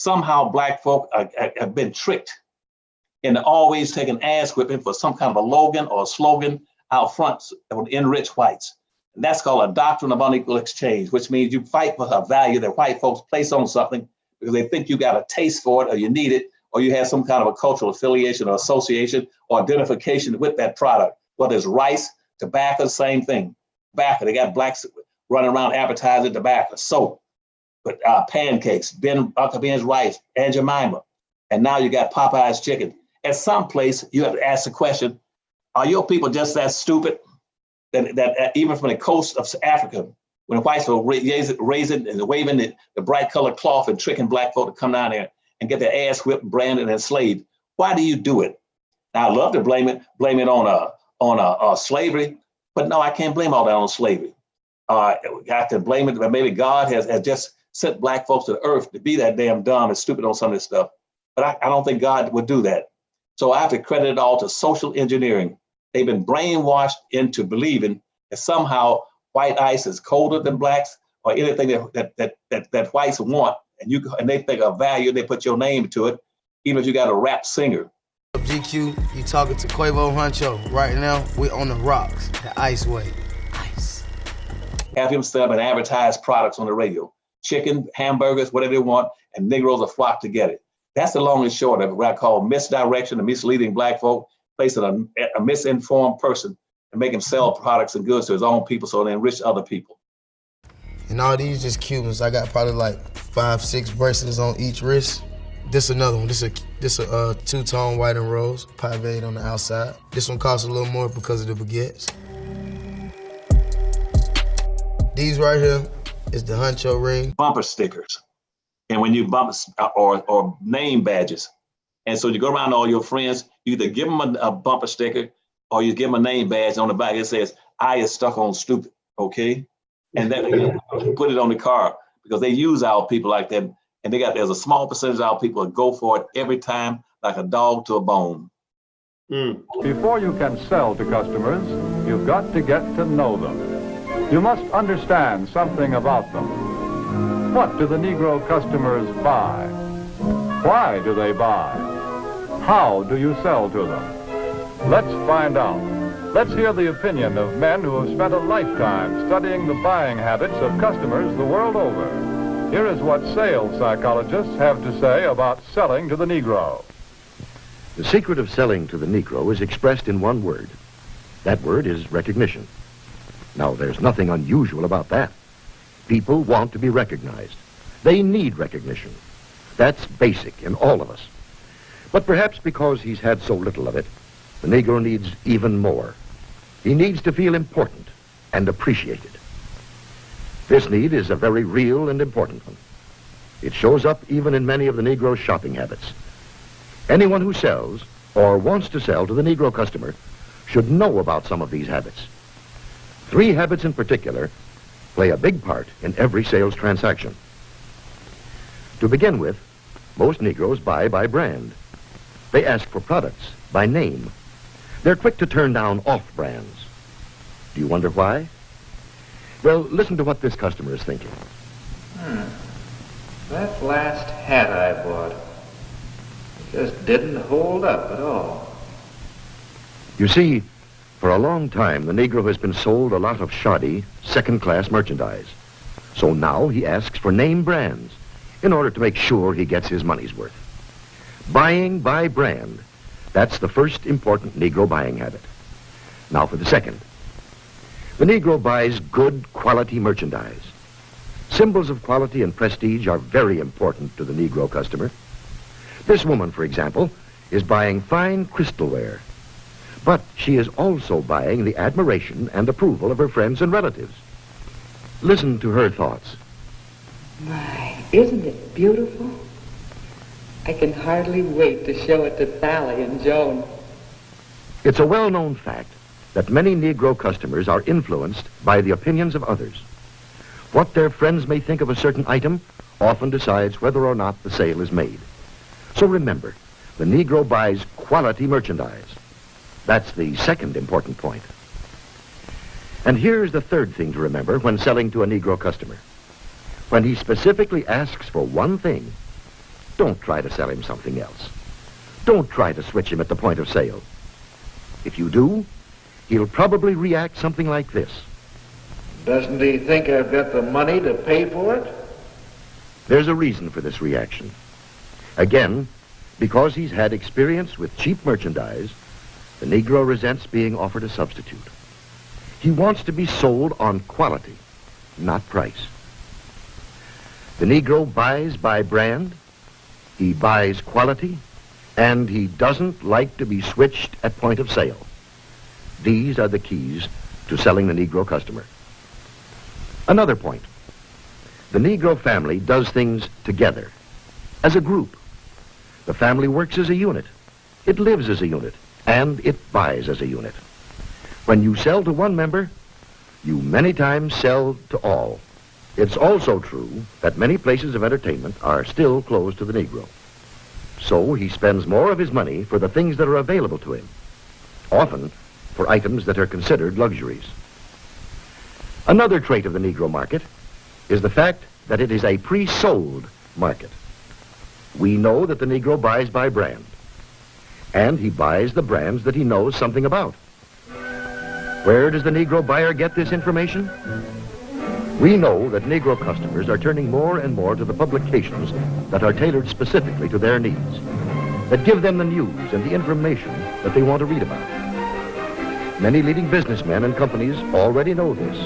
somehow black folk have been tricked into always taking ass whipping for some kind of a logan or a slogan out front that would enrich whites. And that's called a doctrine of unequal exchange, which means you fight for a value that white folks place on something because they think you got a taste for it or you need it, or you have some kind of a cultural affiliation or association or identification with that product, whether it's rice, tobacco, same thing. Tobacco, they got blacks running around advertising tobacco, soap, but pancakes, Uncle Ben's rice, Aunt Jemima. And now you got Popeye's chicken. At some place, you have to ask the question, are your people just that stupid that even from the coast of Africa, when the whites were raising and waving the bright colored cloth and tricking black folk to come down there and get their ass whipped, branded, and enslaved? Why do you do it? Now, I love to blame it on slavery, but no, I can't blame all that on slavery. I have to blame it, but maybe God has just sent black folks to the earth to be that damn dumb and stupid on some of this stuff. But I don't think God would do that. So I have to credit it all to social engineering. They've been brainwashed into believing that somehow white ice is colder than blacks or anything that whites want, and they think of value, they put your name to it, even if you got a rap singer. GQ, you talking to Quavo Huncho. Right now, we're on the rocks, the ice way. Ice. Have him set up and advertise products on the radio. Chicken, hamburgers, whatever they want, and Negroes will flock to get it. That's the long and short of what I call misdirection and misleading black folk, placing a misinformed person and make him sell products and goods to his own people so they enrich other people. And all these just Cubans. I got probably like 5-6 bracelets on each wrist. This another one. This a two-tone white and rose, paved on the outside. This one costs a little more because of the baguettes. These right here is the Huncho ring. Bumper stickers. And when you bump or name badges. And so you go around to all your friends, you either give them a bumper sticker or you give them a name badge on the back. It says, I is stuck on stupid, okay? And then you put it on the car because they use our people like that. And there's a small percentage of our people that go for it every time, like a dog to a bone. Before you can sell to customers, you've got to get to know them. You must understand something about them. What do the Negro customers buy? Why do they buy? How do you sell to them? Let's find out. Let's hear the opinion of men who have spent a lifetime studying the buying habits of customers the world over. Here is what sales psychologists have to say about selling to the Negro. The secret of selling to the Negro is expressed in one word. That word is recognition. Now, there's nothing unusual about that. People want to be recognized. They need recognition. That's basic in all of us. But perhaps because he's had so little of it, the Negro needs even more. He needs to feel important and appreciated. This need is a very real and important one. It shows up even in many of the Negro's shopping habits. Anyone who sells or wants to sell to the Negro customer should know about some of these habits. 3 habits in particular play a big part in every sales transaction. To begin with, most Negroes buy by brand. They ask for products by name. They're quick to turn down off-brands. Do you wonder why? Well, listen to what this customer is thinking. That last hat I bought just didn't hold up at all. You see, for a long time, the Negro has been sold a lot of shoddy, second-class merchandise. So now he asks for name brands in order to make sure he gets his money's worth. Buying by brand, that's the first important Negro buying habit. Now for the second. The Negro buys good quality merchandise. Symbols of quality and prestige are very important to the Negro customer. This woman, for example, is buying fine crystalware. But she is also buying the admiration and approval of her friends and relatives. Listen to her thoughts. My, isn't it beautiful? I can hardly wait to show it to Sally and Joan. It's a well-known fact that many Negro customers are influenced by the opinions of others. What their friends may think of a certain item often decides whether or not the sale is made. So remember, the Negro buys quality merchandise. That's the second important point. And here's the third thing to remember when selling to a Negro customer. When he specifically asks for one thing, Don't try to sell him something else. Don't try to switch him at the point of sale. If you do, he'll probably react something like this. Doesn't he think I've got the money to pay for it? There's a reason for this reaction. Again, because he's had experience with cheap merchandise, the Negro resents being offered a substitute. He wants to be sold on quality, not price. The Negro buys by brand, he buys quality, and he doesn't like to be switched at point of sale. These are the keys to selling the Negro customer. Another point. The Negro family does things together, as a group. The family works as a unit. It lives as a unit, and it buys as a unit. When you sell to one member, you many times sell to all. It's also true that many places of entertainment are still closed to the Negro. So he spends more of his money for the things that are available to him, often for items that are considered luxuries. Another trait of the Negro market is the fact that it is a pre-sold market. We know that the Negro buys by brand, and he buys the brands that he knows something about. Where does the Negro buyer get this information? We know that Negro customers are turning more and more to the publications that are tailored specifically to their needs, that give them the news and the information that they want to read about. Many leading businessmen and companies already know this.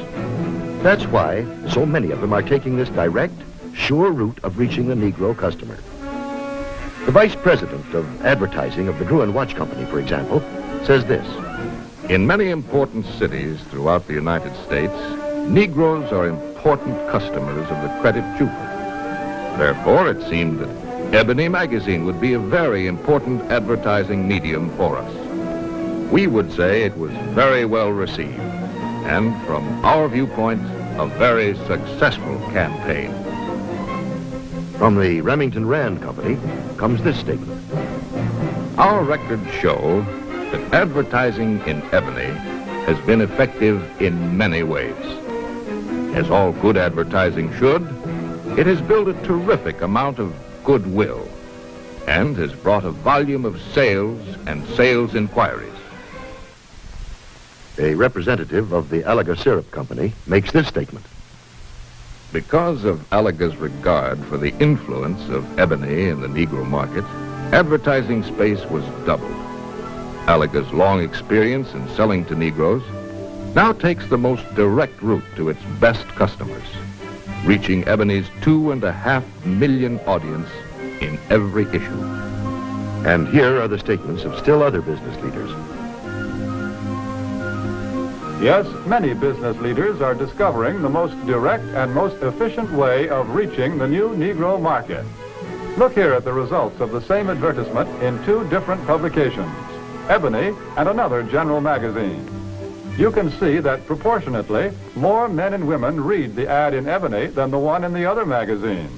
That's why so many of them are taking this direct, sure route of reaching the Negro customer. The vice president of advertising of the Gruen Watch Company, for example, says this. In many important cities throughout the United States, Negroes are important customers of the credit jeweler. Therefore, it seemed that Ebony magazine would be a very important advertising medium for us. We would say it was very well received, and from our viewpoint, a very successful campaign. From the Remington Rand Company comes this statement. Our records show that advertising in Ebony has been effective in many ways. As all good advertising should, it has built a terrific amount of goodwill and has brought a volume of sales and sales inquiries. A representative of the Alaga Syrup Company makes this statement. Because of Alaga's regard for the influence of Ebony in the Negro market, advertising space was doubled. Alaga's long experience in selling to Negroes now takes the most direct route to its best customers, reaching Ebony's 2.5 million audience in every issue. And here are the statements of still other business leaders. Yes, many business leaders are discovering the most direct and most efficient way of reaching the new Negro market. Look here at the results of the same advertisement in two different publications, Ebony and another general magazine. You can see that proportionately, more men and women read the ad in Ebony than the one in the other magazine.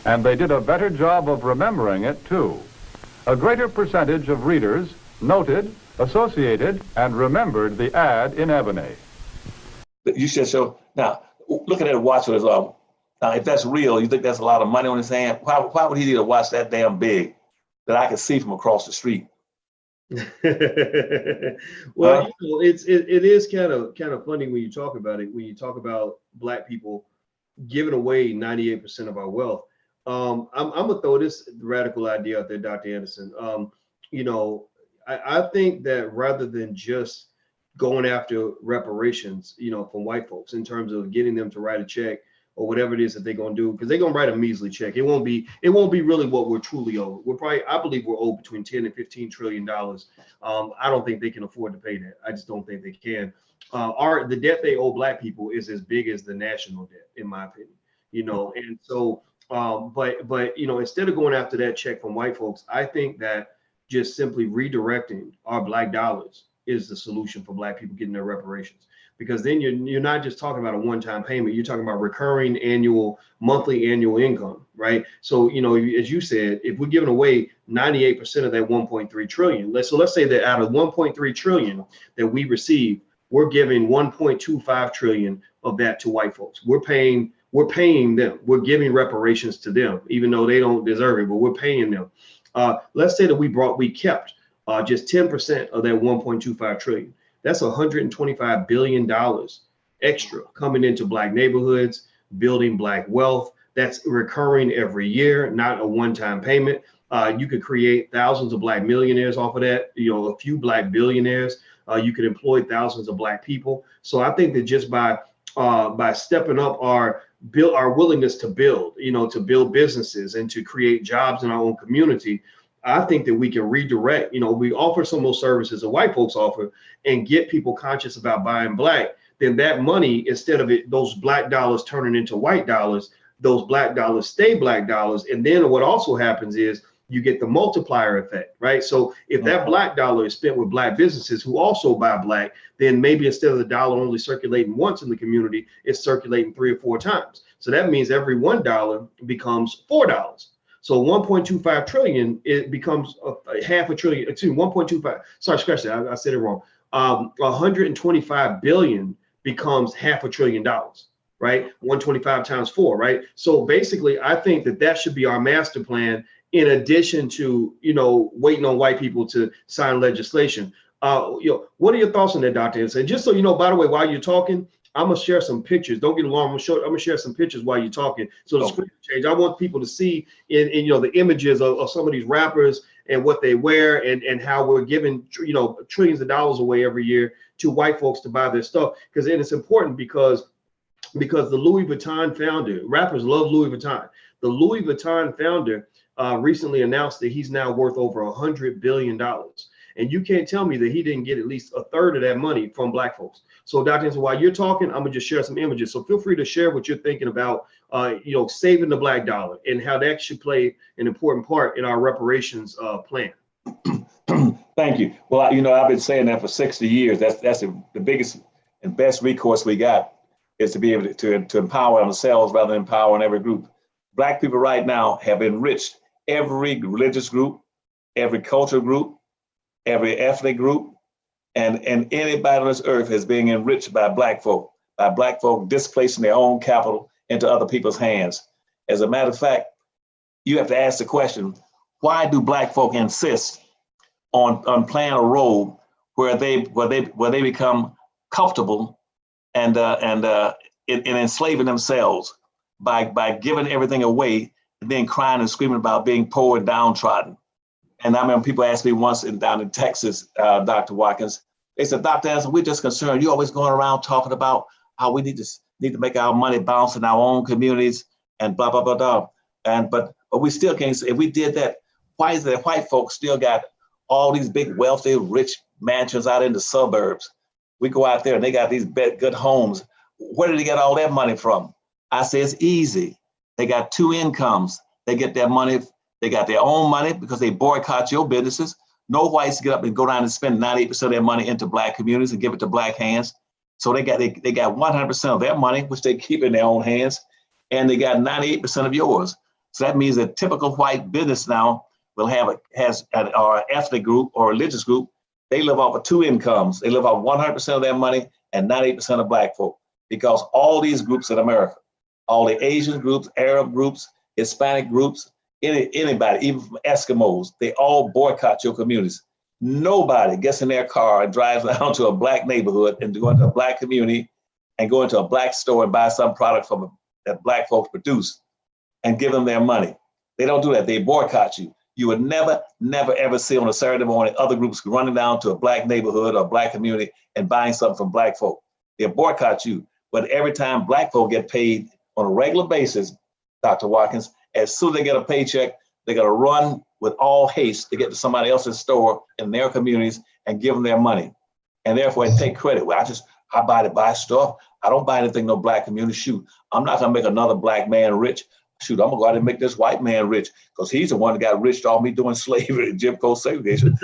And they did a better job of remembering it, too. A greater percentage of readers noted, associated, and remembered the ad in Ebony. You should show. Now, looking at a watch with his now, if that's real, you think that's a lot of money on his hand? Why would he need a watch that damn big that I can see from across the street? Well, you know, it is kind of funny when you talk about it. When you talk about Black people giving away 98% of our wealth, I'm gonna throw this radical idea out there, Dr. Anderson. You know, I think that rather than just going after reparations, you know, from white folks in terms of getting them to write a check or whatever it is that they're gonna do, because they're gonna write a measly check. It won't be really what we're truly owed. I believe we're owed between 10 and 15 trillion dollars. I don't think they can afford to pay that. I just don't think they can. The debt they owe Black people is as big as the national debt, in my opinion. You know, and so, but you know, instead of going after that check from white folks, I think that just simply redirecting our Black dollars is the solution for Black people getting their reparations. Because then you're not just talking about a one-time payment, you're talking about recurring monthly annual income, right? So, you know, as you said, if we're giving away 98% of that 1.3 trillion, let's say that out of 1.3 trillion that we receive, we're giving 1.25 trillion of that to white folks. We're paying we're paying them. We're giving reparations to them, even though they don't deserve it, but we're paying them. Let's say that we kept just 10% of that 1.25 trillion. That's $125 billion extra coming into Black neighborhoods, building Black wealth. That's recurring every year, not a one-time payment. You could create thousands of Black millionaires off of that, a few Black billionaires. You could employ thousands of Black people. So I think that just by stepping up our willingness to build, to build businesses and to create jobs in our own community, I think that we can redirect, we offer some of those services that white folks offer and get people conscious about buying Black. Then that money, instead of those Black dollars turning into white dollars, those Black dollars stay Black dollars. And then what also happens is you get the multiplier effect, right? So if that Black dollar is spent with Black businesses who also buy Black, then maybe instead of the dollar only circulating once in the community, it's circulating 3 or 4 times. So that means every $1 becomes $4. So 1.25 trillion, it becomes a half a trillion, 1.25, sorry, scratch that, I said it wrong. 125 billion becomes half $1 trillion, right? 125 times 4, right? So basically, I think that should be our master plan, in addition to, waiting on white people to sign legislation. What are your thoughts on that, Dr. And just so you know, by the way, while you're talking, I'm gonna share some pictures. Don't get alarmed. I'm gonna share some pictures while you're talking. So the screen change. I want people to see in the images of some of these rappers and what they wear and how we're giving trillions of dollars away every year to white folks to buy their stuff. Because it's important because the Louis Vuitton founder, rappers love Louis Vuitton. The Louis Vuitton founder recently announced that he's now worth over $100 billion. And you can't tell me that he didn't get at least a third of that money from Black folks. So Dr. Henson, while you're talking, I'm gonna just share some images. So feel free to share what you're thinking about, saving the Black dollar and how that should play an important part in our reparations plan. Thank you. Well, I've been saying that for 60 years. That's the biggest and best recourse we got, is to be able to empower ourselves rather than empowering every group. Black people right now have enriched every religious group, every cultural group, every ethnic group, and anybody on this earth is being enriched by Black folk displacing their own capital into other people's hands. As a matter of fact, you have to ask the question, why do Black folk insist on playing a role where they become comfortable and enslaving themselves by giving everything away and then crying and screaming about being poor and downtrodden? And I remember people asked me once down in Texas, Dr. Watkins, they said, Dr. Anderson, we're just concerned. You're always going around talking about how we need to make our money bounce in our own communities and blah, blah, blah, blah. But we still can't say, if we did that, why is it that white folks still got all these big, wealthy, rich mansions out in the suburbs? We go out there and they got these good homes. Where did they get all that money from? I say it's easy. They got 2 incomes. They get their money. They got their own money because they boycott your businesses. No whites get up and go down and spend 98% of their money into Black communities and give it to Black hands. So they got 100% of their money, which they keep in their own hands, and they got 98% of yours. So that means a typical white business now has our ethnic group or religious group. They live off of 2 incomes. They live off 100% of their money and 98% of Black folk, because all these groups in America, all the Asian groups, Arab groups, Hispanic groups, anybody, even from Eskimos, they all boycott your communities. Nobody gets in their car and drives down to a Black neighborhood and go into a Black community and go into a Black store and buy some product that Black folks produce and give them their money. They don't do that. They boycott you. You would never, never, ever see on a Saturday morning other groups running down to a Black neighborhood or Black community and buying something from Black folk. They boycott you. But every time Black folk get paid on a regular basis, Dr. Watkins, as soon as they get a paycheck, they're gonna run with all haste to get to somebody else's store in their communities and give them their money. And therefore they take credit. Well, I buy stuff. I don't buy anything no Black community. Shoot, I'm not gonna make another Black man rich. Shoot, I'm gonna go out and make this white man rich because he's the one that got rich off me doing slavery and Jim Crow segregation.